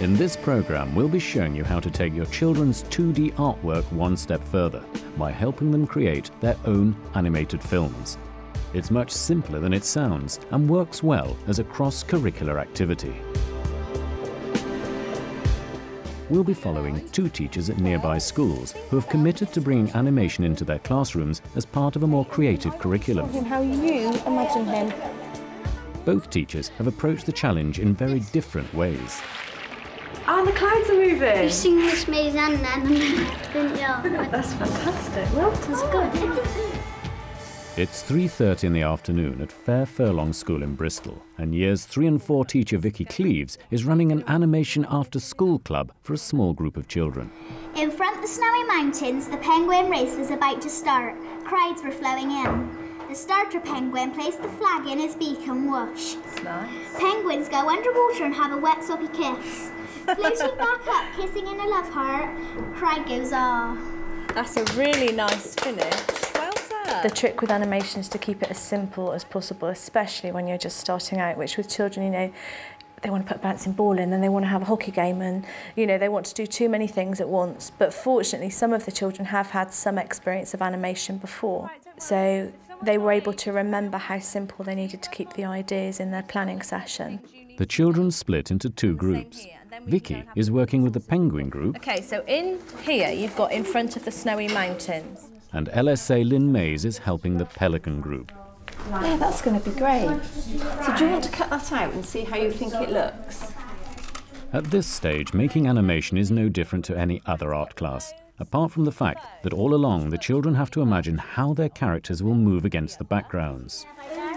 In this program, we'll be showing you how to take your children's 2D artwork one step further by helping them create their own animated films. It's much simpler than it sounds and works well as a cross-curricular activity. We'll be following two teachers at nearby schools who have committed to bringing animation into their classrooms as part of a more creative curriculum. How you imagine him. Both teachers have approached the challenge in very different ways. Oh, the clouds are moving! You've seen this maze and then, didn't you? That's fantastic. Well, That's good. It's 3:30 in the afternoon at Fair Furlong School in Bristol, and Years 3 and 4 teacher Vicky Cleaves is running an animation after-school club for a small group of children. In front of the snowy mountains, the penguin race was about to start. Crowds were flowing in. The starter penguin placed the flag in his beak and whoosh. that's nice. Penguins go underwater and have a wet soppy kiss. Floating back up, kissing in a love heart, crowd goes ah. That's a really nice finish. Well done. The trick with animation is to keep it as simple as possible, especially when you're just starting out, which with children, you know, they want to put a bouncing ball in, then they want to have a hockey game, and, you know, they want to do too many things at once. But fortunately, some of the children have had some experience of animation before. So they were able to remember how simple they needed to keep the ideas in their planning session. The children split into two groups. Vicky is working with the penguin group. OK, so in here you've got in front of the snowy mountains. And LSA Lynn Mays is helping the pelican group. Yeah, that's going to be great. So do you want to cut that out and see how you think it looks? At this stage, making animation is no different to any other art class, apart from the fact that all along the children have to imagine how their characters will move against the backgrounds.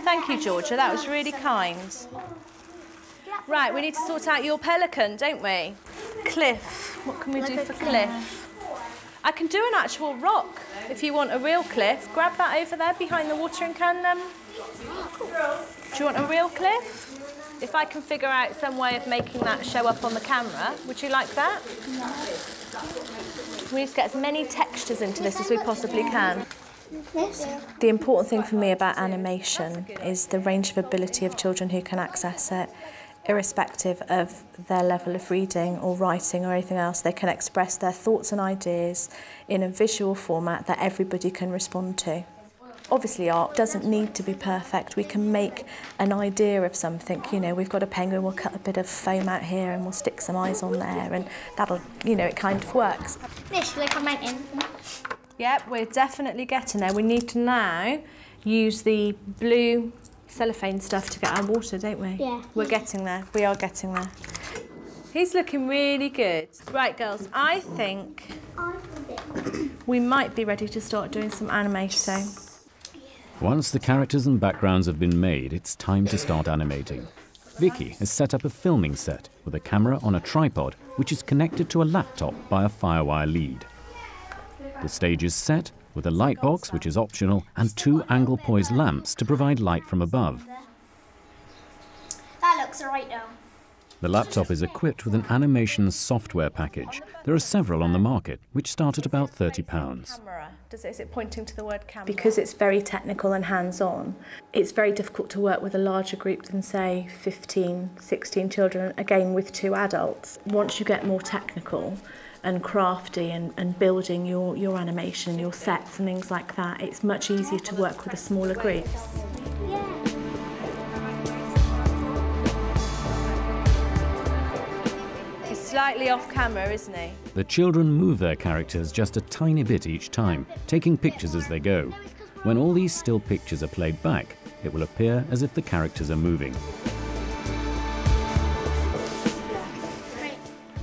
Thank you, Georgia. That was really kind. Right, we need to sort out your pelican, don't we? Cliff. What can we do for Cliff? I can do an actual rock. If you want a real cliff, grab that over there behind the watering can. Do you want a real cliff? If I can figure out some way of making that show up on the camera, would you like that? We need to get as many textures into this as we possibly can. The important thing for me about animation is the range of ability of children who can access it. Irrespective of their level of reading or writing or anything else, they can express their thoughts and ideas in a visual format that everybody can respond to. Obviously, art doesn't need to be perfect. We can make an idea of something. You know, we've got a penguin, we'll cut a bit of foam out here and we'll stick some eyes on there, and that'll, you know, it kind of works. This, like I meant in. Yep, we're definitely getting there. We need to now use the blue cellophane stuff to get our water, don't we? Yeah. We're getting there. We are getting there. He's looking really good. Right, girls, I think we might be ready to start doing some animation. Once the characters and backgrounds have been made, it's time to start animating. Vicky has set up a filming set with a camera on a tripod which is connected to a laptop by a firewire lead. The stage is set with a light box, which is optional, and two angle-poised lamps to provide light from above. That looks alright though. The laptop is equipped with an animation software package. There are several on the market, which start at about £30. Is it pointing to the word camera? Because it's very technical and hands-on, it's very difficult to work with a larger group than, say, 15, 16 children, again with two adults. Once you get more technical and crafty and building your animation, your sets and things like that, it's much easier to work with a smaller group. He's slightly off camera, isn't he? The children move their characters just a tiny bit each time, taking pictures as they go. When all these still pictures are played back, it will appear as if the characters are moving.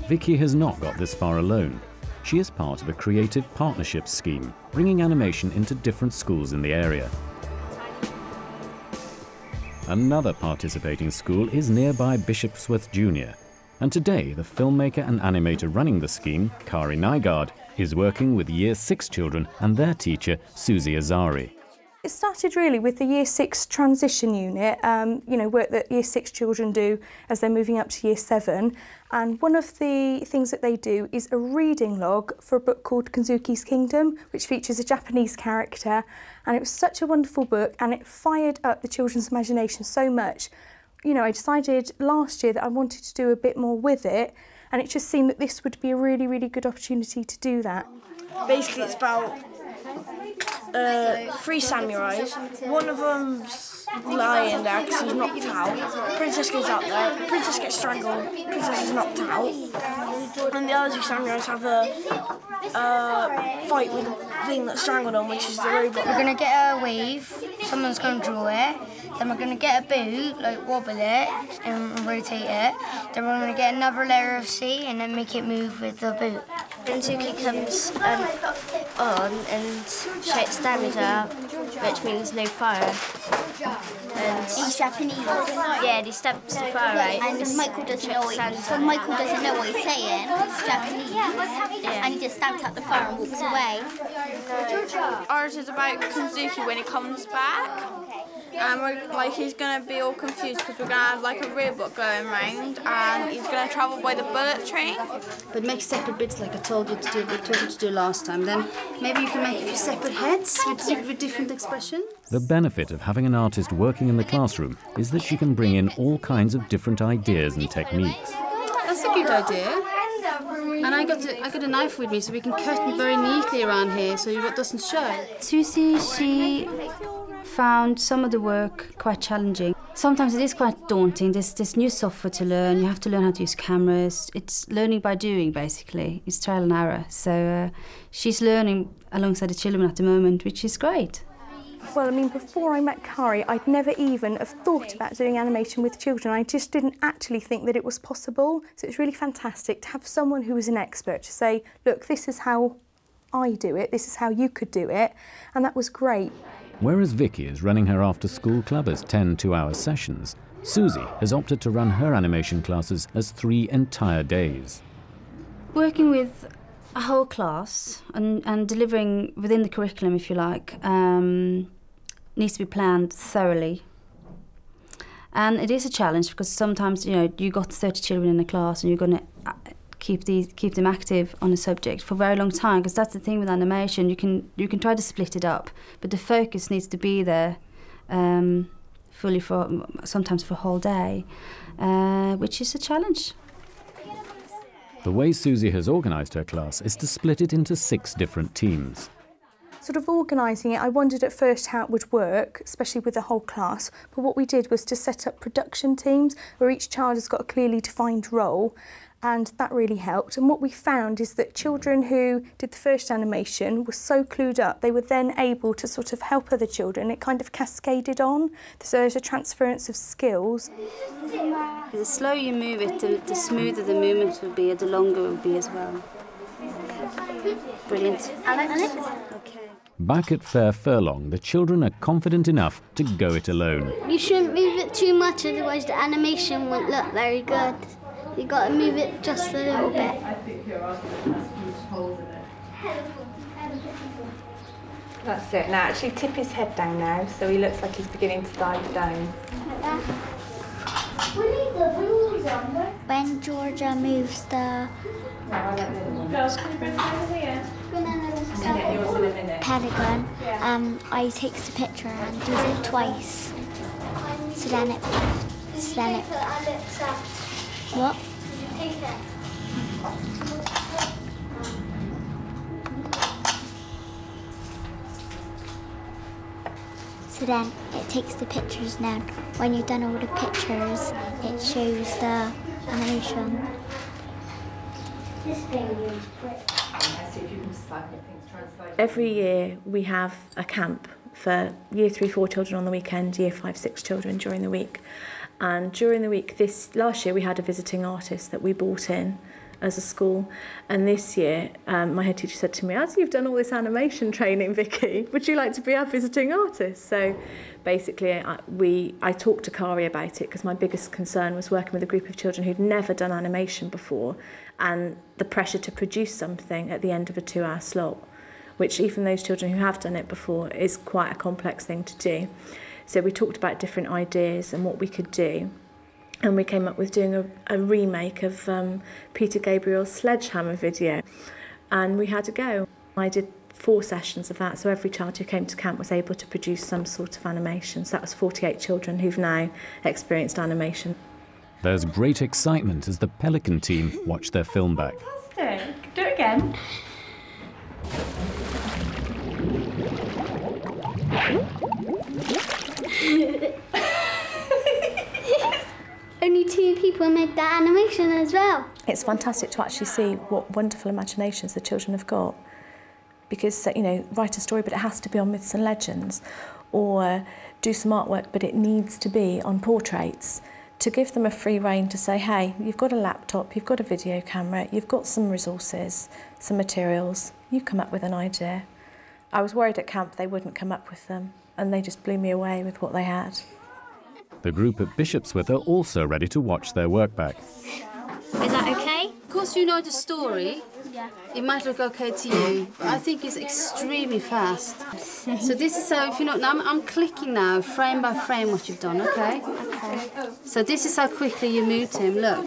Vicky has not got this far alone. She is part of a creative partnership scheme, bringing animation into different schools in the area. Another participating school is nearby Bishopsworth Junior, and today the filmmaker and animator running the scheme, Kari Nygaard, is working with Year 6 children and their teacher, Susie Azari. It started really with the Year 6 transition unit, you know, work that Year 6 children do as they're moving up to Year 7. And one of the things that they do is a reading log for a book called Kazuki's Kingdom, which features a Japanese character. And it was such a wonderful book, and it fired up the children's imagination so much. You know, I decided last year that I wanted to do a bit more with it. and it just seemed that this would be a really, really good opportunity to do that. Basically, it's about 3 samurais. One of them's lying there because he's knocked out. Princess goes out there. Princess gets strangled. Princess is knocked out. And the other 2 samurais have a fight with the thing that strangled them, which is the robot. We're going to get a wave. Someone's going to draw it. Then we're going to get a boot, like wobble it and rotate it. Then we're going to get another layer of sea and then make it move with the boot. Then Suki comes on and shouts Damida, which means no fire. And He's Japanese. yeah, he stamps the fire out. And Michael doesn't know what he's saying. He's Japanese. And he just stamps out the fire and walks away. Ours is about Kazuki when he comes back. And he's going to be all confused because we're going to have like a robot going around and he's going to travel by the bullet train. But make separate bits like I told you to do last time. Then maybe you can make a few separate heads with different expressions. The benefit of having an artist working in the classroom is that she can bring in all kinds of different ideas and techniques. That's a good idea. And I got a knife with me so we can cut it very neatly around here so it doesn't show. Susie, she found some of the work quite challenging. Sometimes it is quite daunting. There's new software to learn. You have to learn how to use cameras. It's learning by doing, basically. It's trial and error. So she's learning alongside the children at the moment, which is great. Well, I mean, before I met Kari, I'd never even have thought about doing animation with children. I just didn't actually think that it was possible. So it's really fantastic to have someone who is an expert to say, look, this is how I do it, this is how you could do it, and that was great. Whereas Vicky is running her after-school club as 10 two-hour sessions, Susie has opted to run her animation classes as 3 entire days. Working with a whole class and delivering within the curriculum, if you like, needs to be planned thoroughly. And it is a challenge because sometimes, you know, you got 30 children in a class and you're going to keep them active on a subject for a very long time, because that's the thing with animation. You can try to split it up, but the focus needs to be there fully sometimes for a whole day, which is a challenge. The way Susie has organised her class is to split it into 6 different teams. Sort of organising it, I wondered at first how it would work, especially with the whole class, but what we did was to set up production teams where each child has got a clearly defined role, and that really helped. And what we found is that children who did the first animation were so clued up, they were then able to sort of help other children. It kind of cascaded on, so there's a transference of skills. The slower you move it, the smoother the movement will be, and the longer it will be as well. Brilliant. Okay. Back at Fair Furlong, the children are confident enough to go it alone. You shouldn't move it too much, otherwise the animation won't look very good. You've got to move it just a little bit. That's it. Now actually tip his head down now, so he looks like he's beginning to dive down. When Georgia moves the pentagon, I takes the picture and does it twice. So then it what? So then it takes the pictures now. When you've done all the pictures, it shows the animation. Every year we have a camp for Year 3-4 children on the weekend, Year 5-6 children during the week. And during the week, last year we had a visiting artist that we brought in as a school, and this year my head teacher said to me, as you've done all this animation training, Vicky, would you like to be our visiting artist? So basically I talked to Kari about it because my biggest concern was working with a group of children who'd never done animation before, and the pressure to produce something at the end of a 2-hour slot, which even those children who have done it before is quite a complex thing to do. So we talked about different ideas and what we could do. And we came up with doing a remake of Peter Gabriel's Sledgehammer video. And we had a go. I did 4 sessions of that, so every child who came to camp was able to produce some sort of animation. So that was 48 children who've now experienced animation. There's great excitement as the Pelican team watch their film back. Fantastic. Do it again. Only 2 people made that animation as well. It's fantastic to actually see what wonderful imaginations the children have got. Because, you know, write a story, but it has to be on myths and legends, or do some artwork, but it needs to be on portraits. To give them a free rein to say, hey, you've got a laptop, you've got a video camera, you've got some resources, some materials, you come up with an idea. I was worried at camp they wouldn't come up with them, and they just blew me away with what they had. The group at Bishopswith are also ready to watch their work back. Is that okay? Of course, you know the story. Yeah. It might look okay to you, but I think it's extremely fast. So this is how, if you know, now I'm clicking now, frame by frame, what you've done, okay? So this is how quickly you moved him, look.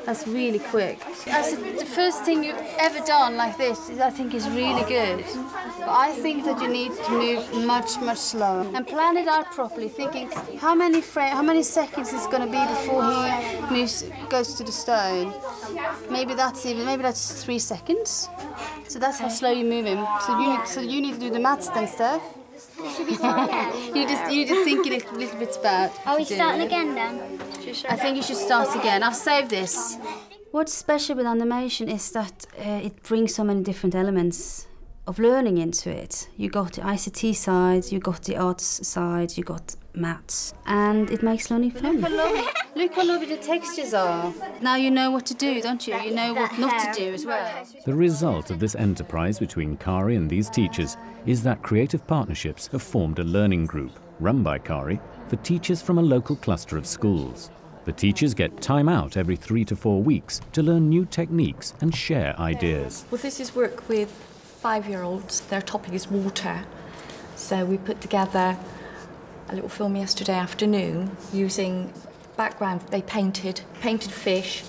That's really quick. That's the first thing you've ever done like this, I think is really good. But I think that you need to move much, much slower. And plan it out properly, thinking how many seconds is going to be before he goes to the stone. Maybe that's 3 seconds. So that's how slow you move him. So you need to do the maths then, Steph. Should we start again? You're just thinking a little bit about. Are we starting again then? I think you should start again. I'll save this. What's special with animation is that it brings so many different elements of learning into it. You got the ICT side, you got the arts side, you got maths, and it makes learning fun. Look how lovely the textures are. Now you know what to do, don't you? You know what not to do as well. The result of this enterprise between Kari and these teachers is that Creative Partnerships have formed a learning group, run by Kari, for teachers from a local cluster of schools. The teachers get time out every 3 to 4 weeks to learn new techniques and share ideas. Well, this is work with 5-year-olds. Their topic is water. So we put together a little film yesterday afternoon using background. They painted fish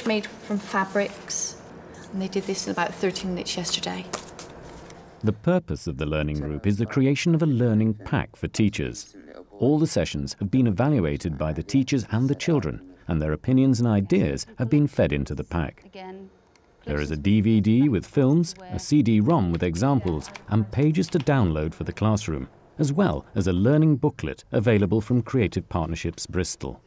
made from fabrics, and they did this in about 13 minutes yesterday. The purpose of the learning group is the creation of a learning pack for teachers. All the sessions have been evaluated by the teachers and the children, and their opinions and ideas have been fed into the pack. There is a DVD with films, a CD-ROM with examples, and pages to download for the classroom, as well as a learning booklet available from Creative Partnerships Bristol.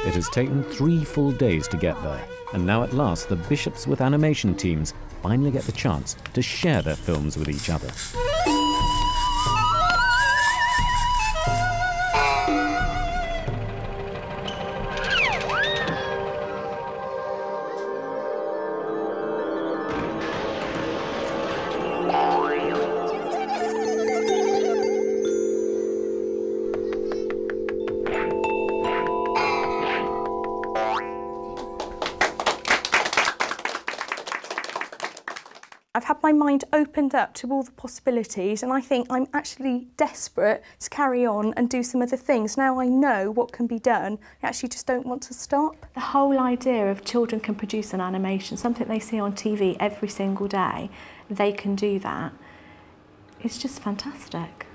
It has taken 3 full days to get there, and now at last the Bishopswith animation teams finally get the chance to share their films with each other. I've had my mind opened up to all the possibilities, and I think I'm actually desperate to carry on and do some other things. Now I know what can be done, I actually just don't want to stop. The whole idea of children can produce an animation, something they see on TV every single day, they can do that. It's just fantastic.